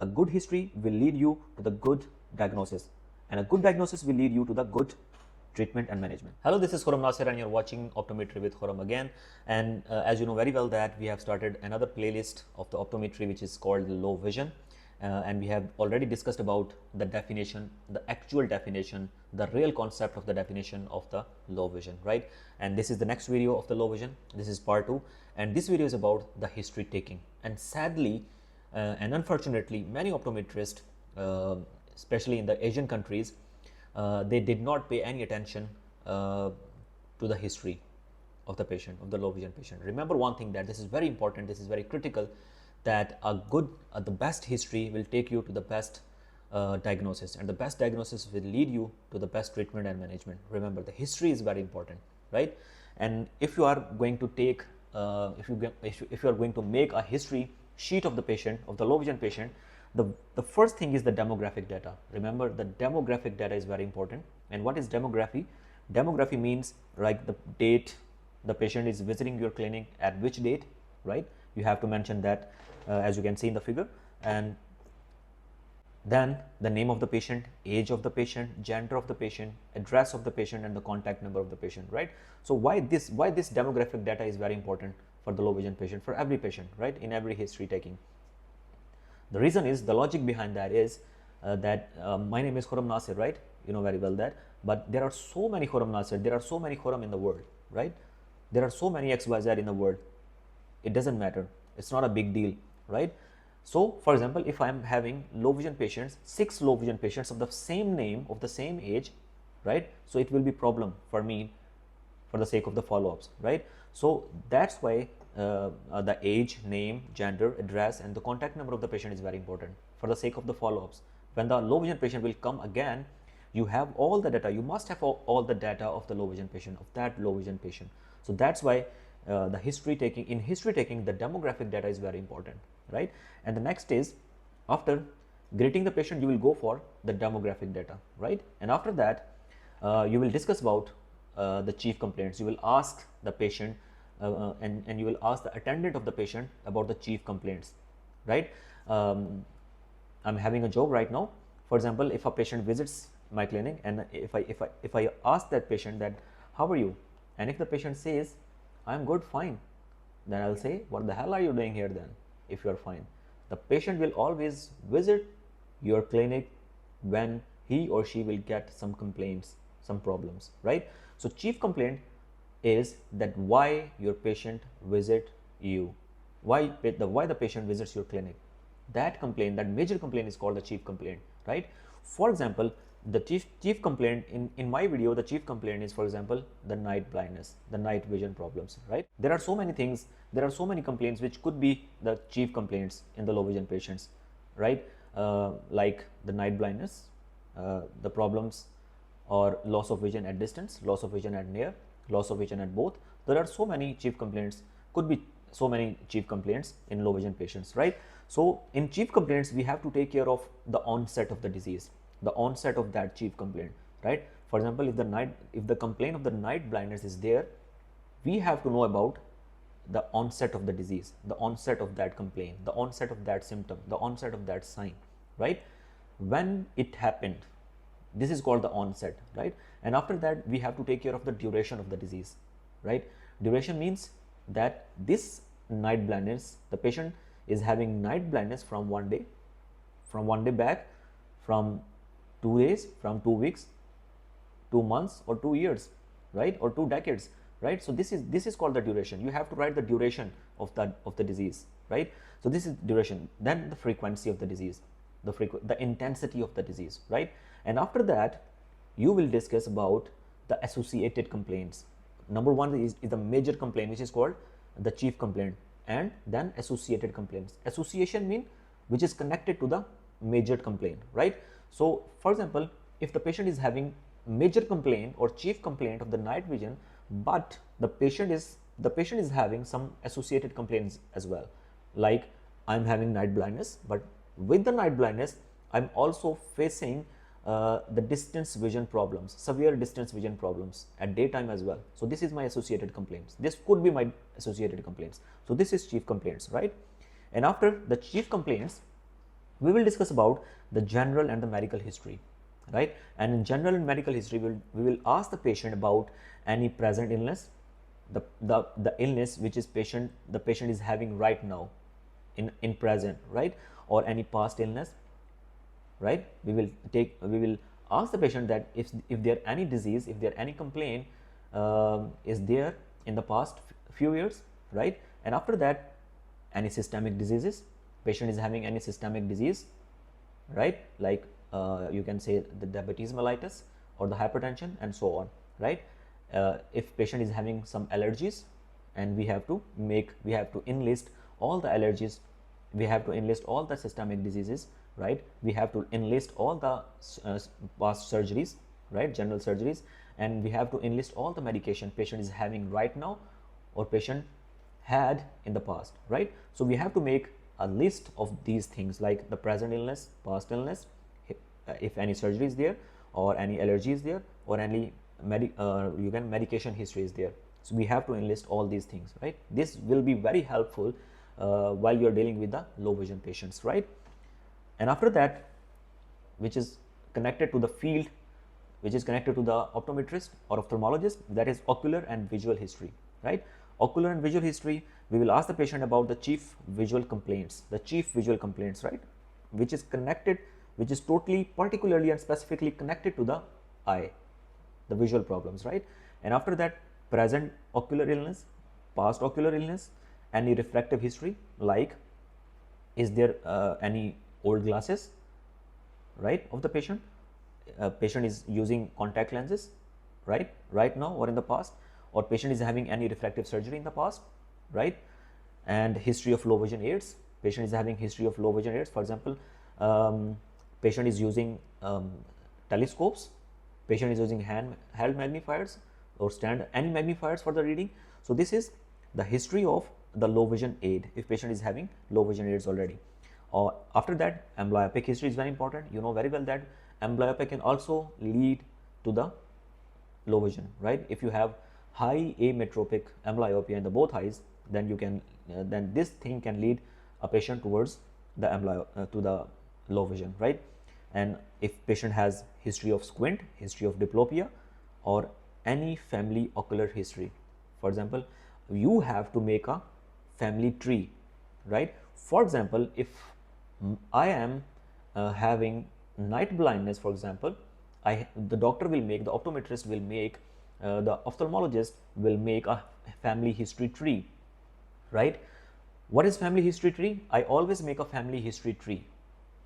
A good history will lead you to the good diagnosis, and a good diagnosis will lead you to the good treatment and management. Hello, this is Khurram Nasir and you're watching Optometry with Khurram again. And as you know very well that we have started another playlist of the optometry which is called low vision. And we have already discussed about the definition, the actual definition, the real concept of the definition of the low vision, right? And this is the next video of the low vision. This is part 2, and this video is about the history taking. And sadly and unfortunately, many optometrists, especially in the Asian countries, they did not pay any attention to the history of the patient, of the low vision patient. Remember one thing, that this is very important, this is very critical, that the best history will take you to the best diagnosis, and the best diagnosis will lead you to the best treatment and management. Remember, the history is very important, right? And if you are going to take, if you are going to make a history sheet of the patient, of the low vision patient, the first thing is the demographic data. Remember, the demographic data is very important. And what is demography? Demography means like the date the patient is visiting your clinic, at which date, right? You have to mention that as you can see in the figure. And then the name of the patient, age of the patient, gender of the patient, address of the patient, and the contact number of the patient, right? So why this demographic data is very important for the low vision patient, for every patient, right, in every history taking? The reason is, the logic behind that is that my name is Khurram Nasir, right? You know very well that, but there are so many Khurram Nasir, there are so many Khurram in the world, right? There are so many XYZ in the world. It doesn't matter, it's not a big deal, right? So for example, if I am having low vision patients, 6 low vision patients of the same name, of the same age, right? So it will be problem for me for the sake of the follow-ups, right? So that's why the age, name, gender, address, and the contact number of the patient is very important for the sake of the follow-ups. When the low vision patient will come again, you have all the data, you must have all the data of the low vision patient, of that low vision patient. So that's why in history taking, the demographic data is very important, right? And the next is, after greeting the patient, you will go for the demographic data, right? And after that, you will discuss about the chief complaints. You will ask the patient and you will ask the attendant of the patient about the chief complaints, right? I'm having a joke right now. For example, if a patient visits my clinic, and if I ask that patient that, how are you? And if the patient says, I'm good, fine, then I'll say, what the hell are you doing here then, if you are fine? The patient will always visit your clinic when he or she will get some complaints, some problems, right? So chief complaint is that why your patient visit you, why the patient visits your clinic. That complaint, that major complaint, is called the chief complaint, right? For example, the chief complaint in my video, the chief complaint is, for example, the night blindness, the night vision problems, right? There are so many things, there are so many complaints which could be the chief complaints in the low vision patients, right? Like the night blindness, the problems or loss of vision at distance, loss of vision at near, loss of vision at both. There are so many chief complaints, could be so many chief complaints in low vision patients, right? So in chief complaints, we have to take care of the onset of the disease, the onset of that chief complaint, right? For example, if the complaint of the night blindness is there, we have to know about the onset of the disease, the onset of that complaint, the onset of that symptom, the onset of that sign, right? When it happened, this is called the onset, right? And after that, we have to take care of the duration of the disease, right? Duration means that this night blindness, the patient is having night blindness from one day back, from 2 days, from 2 weeks, 2 months, or 2 years, right? Or 2 decades, right? So this is called the duration. You have to write the duration of the disease, right? So this is duration. Then the frequency of the disease, the intensity of the disease, right? And after that, you will discuss about the associated complaints. Number 1 is the major complaint, which is called the chief complaint, and then associated complaints. Association mean which is connected to the major complaint, right? So for example, if the patient is having major complaint or chief complaint of the night vision, but the patient is having some associated complaints as well, like I'm having night blindness, but with the night blindness, I'm also facing the distance vision problems, severe distance vision problems at daytime as well. So this is my associated complaints. This could be my associated complaints. So this is chief complaints, right? And after the chief complaints, We will discuss about the general and the medical history, right? And in general and medical history, we will ask the patient about any present illness, the illness which is the patient is having right now in present, right? Or any past illness, right? We will ask the patient that if there any disease, if there any complaint is there in the past few years, right? And after that, any systemic diseases, patient is having any systemic disease, right? Like you can say the diabetes mellitus or the hypertension and so on, right? If patient is having some allergies, and we have to enlist all the allergies, we have to enlist all the systemic diseases, right? We have to enlist all the past surgeries, right? General surgeries, and we have to enlist all the medication patient is having right now or patient had in the past, right? So we have to make a list of these things, like the present illness, past illness, if any surgery is there, or any allergy is there, or any medication history is there. So we have to enlist all these things, right? This will be very helpful while you're dealing with the low vision patients, right? And after that, which is connected to the field, which is connected to the optometrist or ophthalmologist, that is ocular and visual history, right? Ocular and visual history, we will ask the patient about the chief visual complaints, right? Which is connected, which is totally, particularly and specifically connected to the eye, the visual problems, right? And after that, present ocular illness, past ocular illness, any refractive history, like is there any old glasses, right, of the patient? Patient is using contact lenses, right now or in the past, or patient is having any refractive surgery in the past, right? And history of low vision aids, patient is having history of low vision aids. For example, patient is using telescopes, patient is using held magnifiers or any magnifiers for the reading. So this is the history of the low vision aid if patient is having low vision aids already. Or after that, amblyopic history is very important. You know very well that amblyopia can also lead to the low vision, right? If you have high ametropic amblyopia in the both eyes, then you can then this thing can lead a patient towards the to the low vision, right? And if patient has history of squint, history of diplopia, or any family ocular history, for example, you have to make a family tree, right? For example, if I am having night blindness, for example, the doctor will make, the optometrist will make, the ophthalmologist will make a family history tree, right? What is family history tree? I always make a family history tree,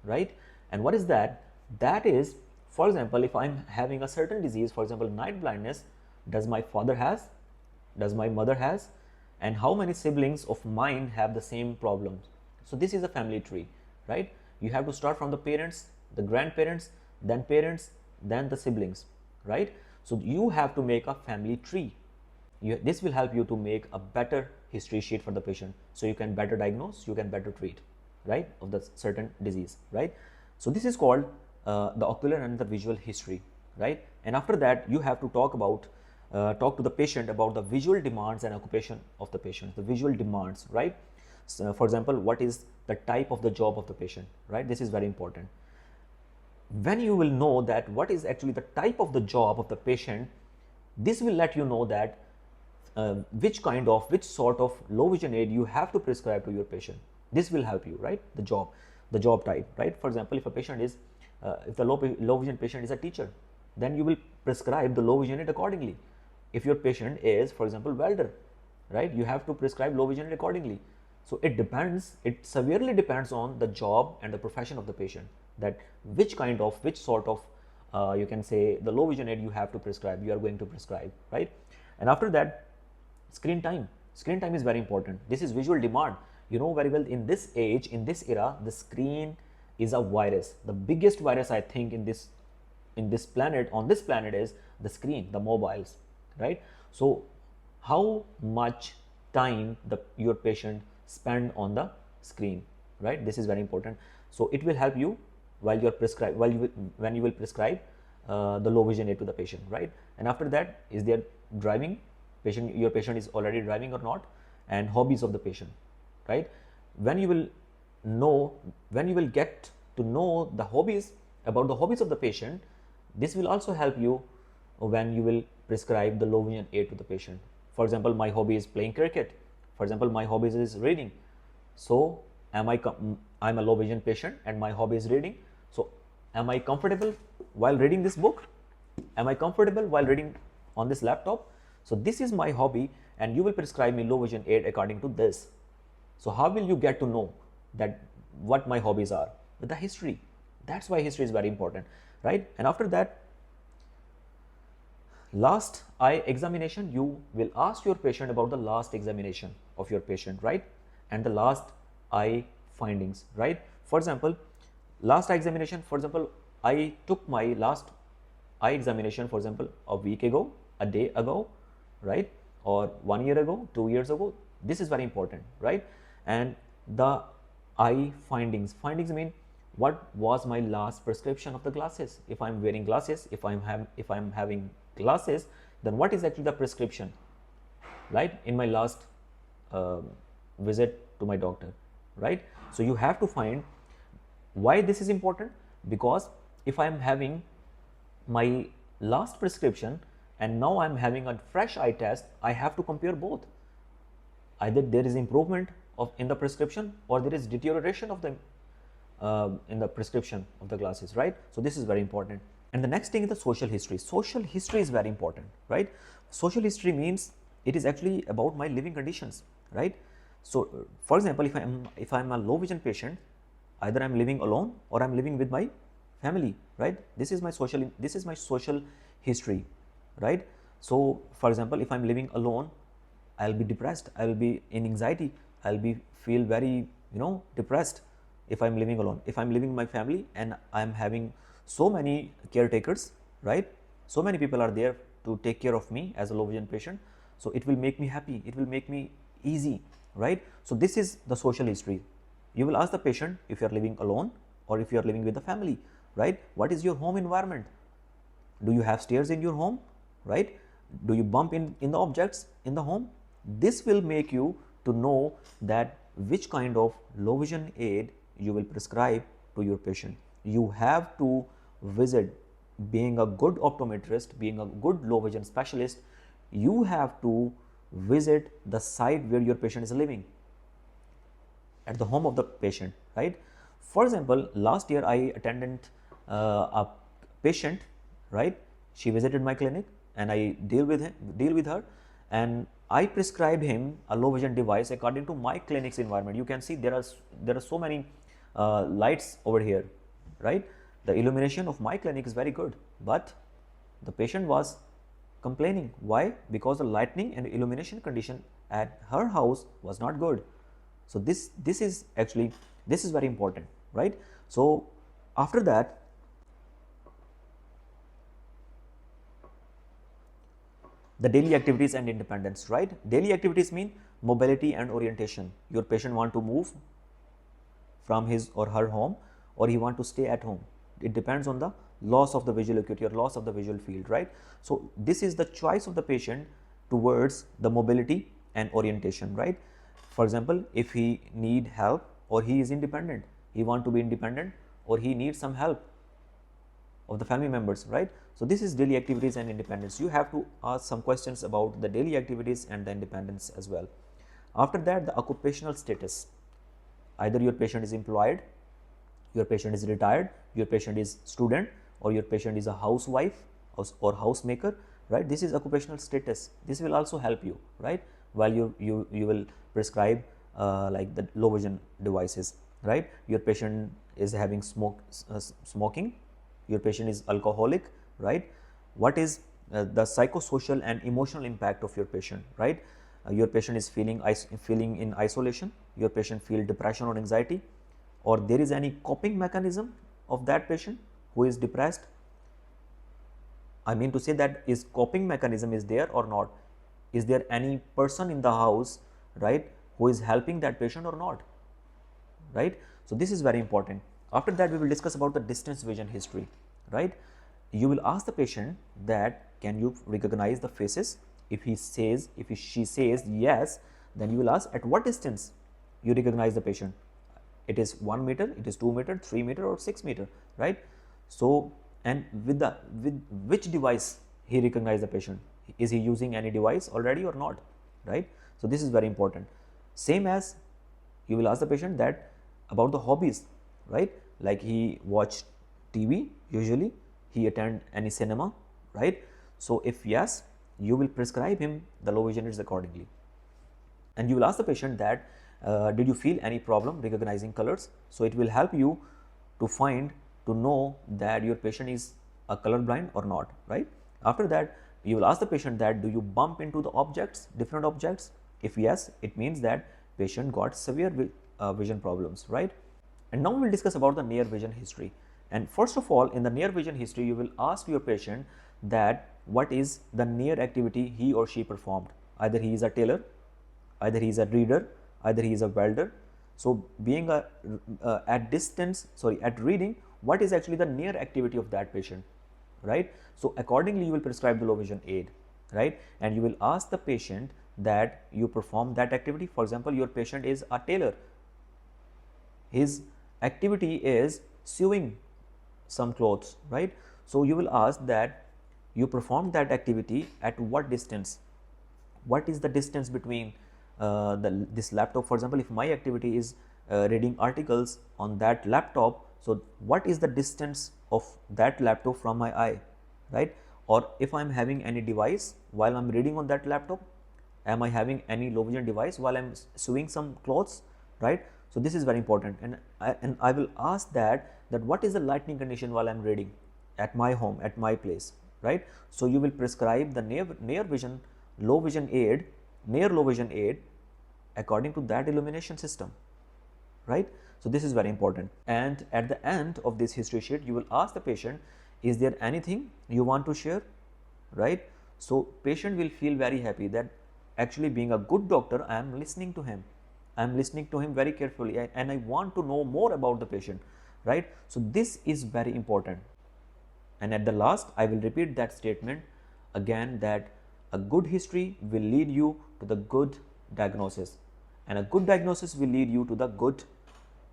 right? And what is that? That is, for example, if I'm having a certain disease, for example, night blindness, does my father has, does my mother has, and how many siblings of mine have the same problems? So this is a family tree, right? You have to start from the parents, the grandparents, then parents, then the siblings, right? So you have to make a family tree. This will help you to make a better history sheet for the patient, so you can better diagnose, you can better treat, right, of the certain disease, right? So this is called the ocular and the visual history, right? And after that, you have to talk to the patient about the visual demands and occupation of the patient, the visual demands, right? So, for example, what is the type of the job of the patient, right? This is very important. When you will know that what is actually the type of the job of the patient, this will let you know that which sort of low vision aid you have to prescribe to your patient. This will help you, right? The job type, right? For example, if a patient is, if the low vision patient is a teacher, then you will prescribe the low vision aid accordingly. If your patient is, for example, welder, right? You have to prescribe low vision aid accordingly. So it severely depends on the job and the profession of the patient, that which sort of, you can say, the low vision aid you have to prescribe, you are going to prescribe, right? And after that, screen time. Screen time is very important. This is visual demand. You know very well, in this age, in this era, the screen is a virus. The biggest virus, I think, on this planet is the screen, the mobiles, right? So how much time your patient spend on the screen, right? This is very important. So it will help you when you will prescribe the low vision aid to the patient, right? And after that, is there driving? Your patient is already driving or not? And hobbies of the patient, right? When you will get to know the hobbies, about the hobbies of the patient. This will also help you when you will prescribe the low vision aid to the patient. For example, my hobby is playing cricket. For example, my hobby is reading. So I'm a low vision patient and my hobby is reading. So am I comfortable while reading this book? Am I comfortable while reading on this laptop? So this is my hobby and you will prescribe me low vision aid according to this. So how will you get to know that what my hobbies are? With the history. That's why history is very important, right? And after that, last eye examination, you will ask your patient about the last examination of your patient, right? And the last eye findings, right? For example, last eye examination, for example, I took my last eye examination, for example, a week ago, a day ago, right? Or 1 year ago, 2 years ago. This is very important, right? And the eye findings mean what was my last prescription of the glasses. If I'm wearing glasses, if I'm having glasses, then what is actually the prescription, right, in my last visit to my doctor, right? So you have to find why this is important, because if I'm having my last prescription and now I'm having a fresh eye test, I have to compare both. Either there is improvement in the prescription or there is deterioration of the in the prescription of the glasses, right? So this is very important. And the next thing is the social history. Social history is very important, right? Social history means it is actually about my living conditions, right? So for example, if I'm a low vision patient, either I'm living alone or I'm living with my family, right? This is my social history, right? So for example, if I'm living alone, I'll be depressed, I'll be in anxiety, I'll be feel very depressed if I'm living alone. If I'm living with my family and I'm having so many caretakers, right? So many people are there to take care of me as a low vision patient. So it will make me happy, it will make me easy, right? So this is the social history. You will ask the patient if you are living alone or if you are living with the family, right? What is your home environment? Do you have stairs in your home, right? Do you bump in the objects in the home? This will make you to know that which kind of low vision aid you will prescribe to your patient. You have to visit, being a good optometrist, being a good low vision specialist, you have to visit the site where your patient is living, at the home of the patient, right? For example, last year I attended a patient, right? She visited my clinic and I deal with her, and I prescribe him a low vision device according to my clinic's environment. You can see there are so many lights over here, right? The illumination of my clinic is very good, but the patient was complaining. Why? Because the lighting and illumination condition at her house was not good. So this is very important, right? So after that, the daily activities and independence, right? Daily activities mean mobility and orientation. Your patient want to move from his or her home, or he want to stay at home. It depends on the loss of the visual acuity or loss of the visual field, right? So this is the choice of the patient towards the mobility and orientation, right? For example, if he need help or he is independent, he want to be independent, or he needs some help of the family members, right? So this is daily activities and independence. You have to ask some questions about the daily activities and the independence as well. After that, the occupational status. Either your patient is employed, your patient is retired, your patient is student, or your patient is a housewife or housemaker, right? This is occupational status. This will also help you, right? While you will prescribe like the low vision devices, right? Your patient is having smoking, your patient is alcoholic, right? What is the psychosocial and emotional impact of your patient, right? Your patient is feeling in isolation, your patient feel depression or anxiety, or there is any coping mechanism of that patient who is depressed. I mean to say that is coping mechanism is there or not? Is there any person in the house, right, who is helping that patient or not, right? So this is very important. After that, we will discuss about the distance vision history, right? You will ask the patient that can you recognize the faces? If she says yes, then you will ask at what distance you recognize the patient. it is 1 meter, it is 2 meter, 3 meter or 6 meter, right? So, and with which device he recognize the patient? Is he using any device already or not, right? So this is very important. Same as you will ask the patient that about the hobbies, right? Like he watch TV usually, he attend any cinema, right? So if yes, you will prescribe him the low vision aids accordingly. And you will ask the patient that did you feel any problem recognizing colors? So it will help you to know that your patient is a colorblind or not, right? After that, you will ask the patient that do you bump into the objects, different objects? If yes, it means that patient got severe vision problems, right? And now we will discuss about the near vision history. And first of all, in the near vision history, you will ask your patient that what is the near activity he or she performed. Either he is a tailor, either he is a reader, either he is a welder. So being at reading, what is actually the near activity of that patient, right? So accordingly, you will prescribe the low vision aid, right? And you will ask the patient that you perform that activity. For example, your patient is a tailor. His activity is sewing some clothes, right? So you will ask that you perform that activity at what distance? What is the distance between this laptop? For example, if my activity is reading articles on that laptop, so what is the distance of that laptop from my eye, right? Or if I'm having any device while I'm reading on that laptop, am I having any low vision device while I'm sewing some clothes, right? So this is very important. And I will ask that what is the lighting condition while I'm reading at my home, at my place, right? So you will prescribe the near vision low vision aid, near low vision aid according to that illumination system, right? So this is very important. And at the end of this history sheet, you will ask the patient, is there anything you want to share, right? So patient will feel very happy that actually being a good doctor, I am listening to him. I am listening to him very carefully and I want to know more about the patient, right? So this is very important. And at the last, I will repeat that statement again, that a good history will lead you to the good diagnosis, and a good diagnosis will lead you to the good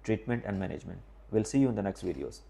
treatment and management. We'll see you in the next videos.